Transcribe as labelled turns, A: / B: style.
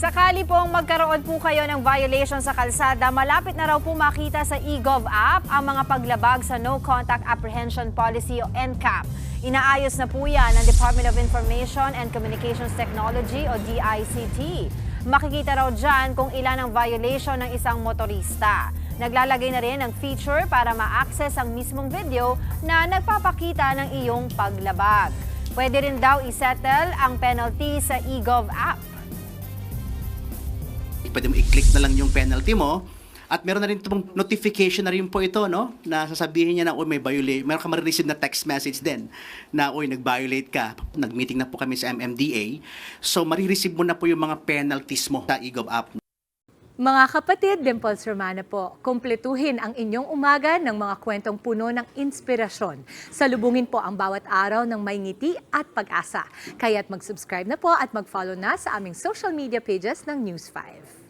A: Sakali pong magkaroon po kayo ng violation sa kalsada, malapit na raw po makita sa eGov app ang mga paglabag sa No Contact Apprehension Policy o NCAP. Inaayos na po yan ng Department of Information and Communications Technology o DICT. Makikita raw dyan kung ilan ang violation ng isang motorista. Naglalagay na rin ng feature para ma-access ang mismong video na nagpapakita ng iyong paglabag. Pwede rin daw isettle ang penalty sa eGov app.
B: Pwede mo i-click na lang yung penalty mo at meron na rin itong notification na rin po ito, no? Na sasabihin niya na, may violate. Meron ka ma-receive na text message din na, nag-violate ka. Nag-meeting na po kami sa MMDA. So, marireceive mo na po yung mga penalties mo sa eGov app.
C: Mga kapatid, Dimples Romana po, kumpletuhin ang inyong umaga ng mga kwentong puno ng inspirasyon. Salubungin po ang bawat araw ng may ngiti at pag-asa. Kaya't mag-subscribe na po at mag-follow na sa aming social media pages ng News 5.